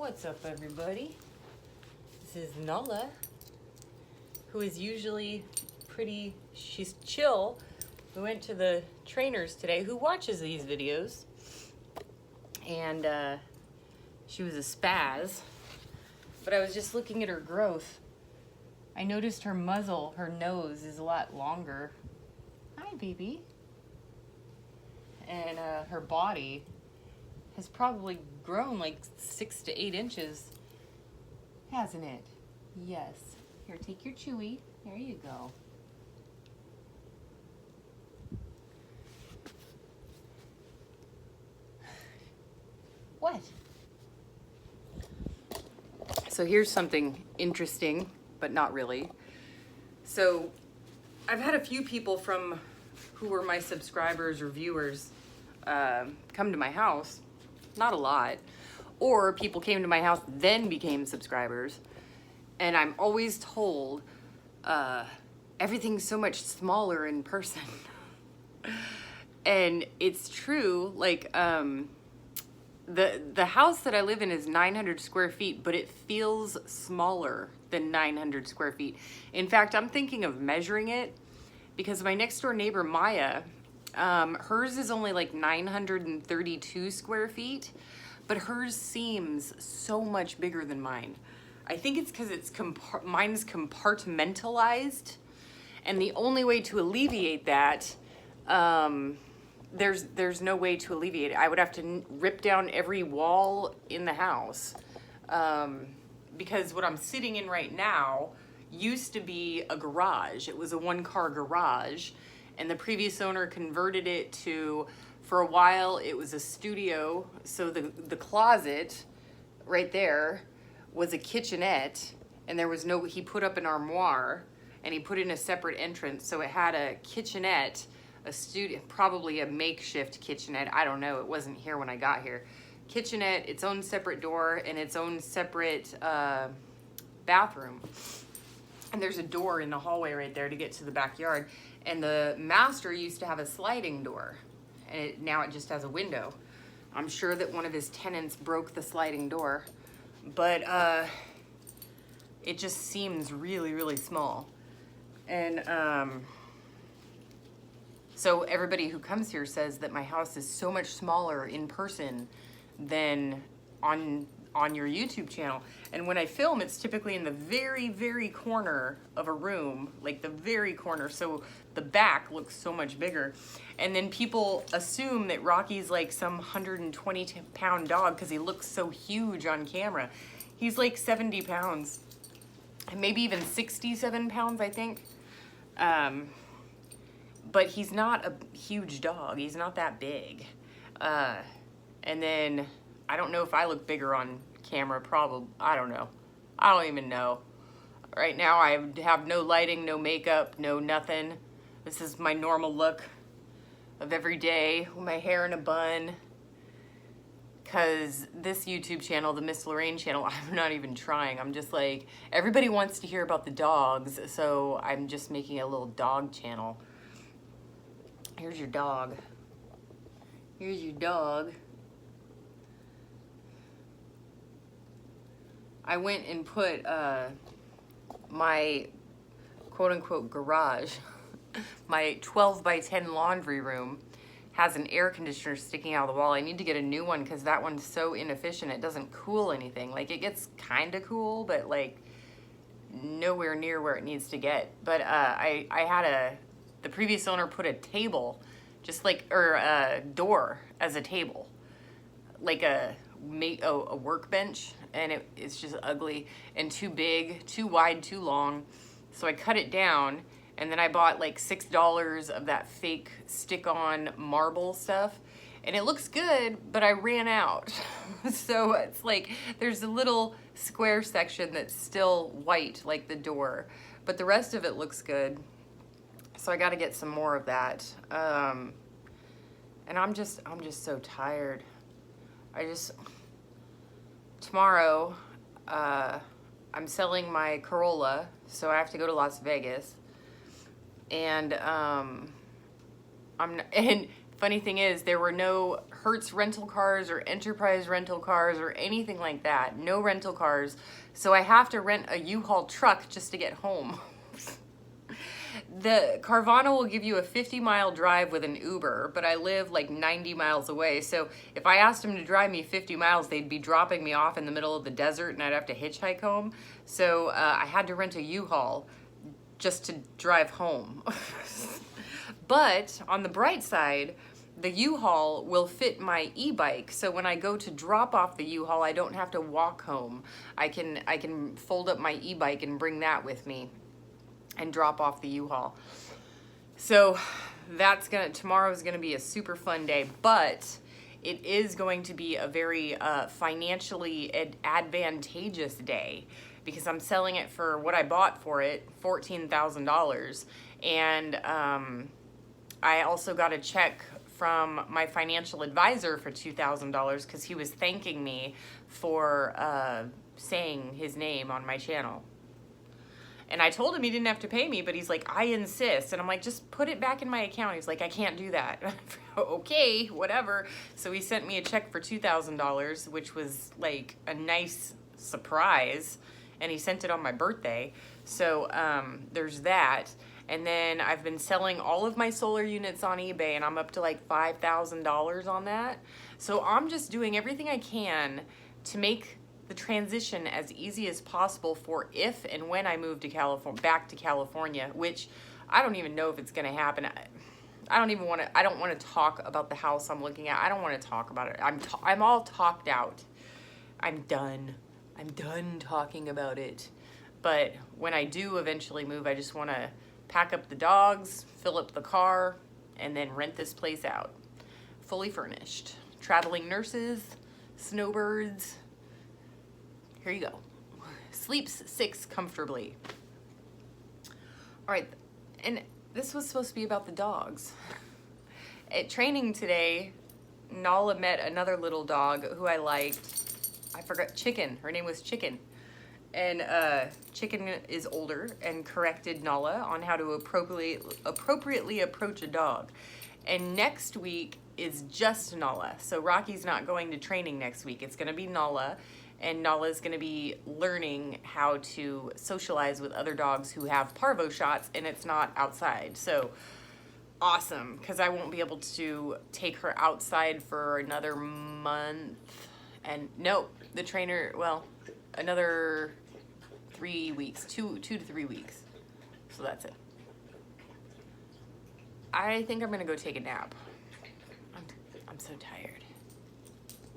What's up, everybody? This is Nala, who is usually she's chill. We went to the trainers today, who watches these videos, and she was a spaz, but I was just looking at her growth. I noticed her muzzle, her nose is a lot longer. Hi, baby. And her body has probably grown like 6 to 8 inches, hasn't it? Yes. Here, take your chewy. There you go. What? So here's something interesting, but not really. So I've had a few people from who were my subscribers or viewers come to my house. Not a lot. Or people came to my house, then became subscribers. And I'm always told everything's so much smaller in person. And it's true. Like, the house that I live in is 900 square feet, but it feels smaller than 900 square feet. In fact, I'm thinking of measuring it because my next door neighbor, Maya, hers is only like 932 square feet, but hers seems so much bigger than mine. I think it's because mine's compartmentalized, and the only way to alleviate that, there's no way to alleviate it. I would have to rip down every wall in the house, because what I'm sitting in right now used to be a garage. It was a 1-car garage, and the previous owner converted it to, for a while, it was a studio. So the closet right there was a kitchenette, and there was he put up an armoire, and he put in a separate entrance. So it had a kitchenette, a studio, probably a makeshift kitchenette. I don't know. It wasn't here when I got here. Kitchenette, its own separate door, and its own separate bathroom. And there's a door in the hallway right there to get to the backyard. And the master used to have a sliding door, and now it just has a window. I'm sure that one of his tenants broke the sliding door, but it just seems really, really small. And so everybody who comes here says that my house is so much smaller in person than on your YouTube channel. And when I film, it's typically in the very, very corner of a room, like the very corner. So the back looks so much bigger. And then people assume that Rocky's like some 120-pound dog because he looks so huge on camera. He's like 70 pounds, maybe even 67 pounds, I think. But he's not a huge dog. He's not that big. And then I don't know if I look bigger on camera, probably. I don't know. I don't even know. Right now I have no lighting, no makeup, no nothing. This is my normal look of every day with my hair in a bun. Because this YouTube channel, the Miss Lorraine channel, I'm not even trying. I'm just like, everybody wants to hear about the dogs, so I'm just making a little dog channel. Here's your dog. Here's your dog. I went and put my quote-unquote garage, my 12 by 10 laundry room, has an air conditioner sticking out of the wall. I need to get a new one because that one's so inefficient. It doesn't cool anything. Like, it gets kind of cool, but like nowhere near where it needs to get. But I had the previous owner put a table, just like, or a door as a table, like a workbench, and it's just ugly and too big, too wide, too long. So I cut it down, and then I bought like $6 of that fake stick-on marble stuff, and it looks good, but I ran out. So it's like there's a little square section that's still white, like the door, but the rest of it looks good. So I got to get some more of that. And I'm just so tired. Tomorrow, I'm selling my Corolla, so I have to go to Las Vegas. And and funny thing is, there were no Hertz rental cars or Enterprise rental cars or anything like that. No rental cars. So I have to rent a U-Haul truck just to get home. The Carvana will give you a 50-mile drive with an Uber, but I live like 90 miles away. So if I asked them to drive me 50 miles, they'd be dropping me off in the middle of the desert and I'd have to hitchhike home. So I had to rent a U-Haul just to drive home. But on the bright side, the U-Haul will fit my e-bike. So when I go to drop off the U-Haul, I don't have to walk home. I can fold up my e-bike and bring that with me and drop off the U-Haul. So tomorrow's gonna be a super fun day, but it is going to be a very financially advantageous day because I'm selling it for what I bought for it, $14,000. And I also got a check from my financial advisor for $2,000 because he was thanking me for saying his name on my channel. And I told him he didn't have to pay me, but he's like, I insist. And I'm like, just put it back in my account. He's like, I can't do that. Okay, whatever. So he sent me a check for $2,000, which was like a nice surprise. And he sent it on my birthday. So there's that. And then I've been selling all of my solar units on eBay, and I'm up to like $5,000 on that. So I'm just doing everything I can to make the transition as easy as possible for if and when I move to back to California, which I don't even know if it's going to happen. I don't want to talk about the house I'm looking at. I don't want to talk about it. I'm all talked out. I'm done talking about it. But when I do eventually move, I just want to pack up the dogs, fill up the car, and then rent this place out. Fully furnished. Traveling nurses, snowbirds. Here you go. Sleeps 6 comfortably. All right, and this was supposed to be about the dogs. At training today, Nala met another little dog who I liked. I forgot, Chicken. Her name was Chicken. And Chicken is older and corrected Nala on how to appropriately approach a dog. And next week is just Nala. So Rocky's not going to training next week. It's going to be Nala. And Nala's going to be learning how to socialize with other dogs who have parvo shots, and it's not outside. So awesome, because I won't be able to take her outside for another month. And no, the trainer, well, another 3 weeks, 2 to 3 weeks. So that's it. I think I'm going to go take a nap. I'm so tired.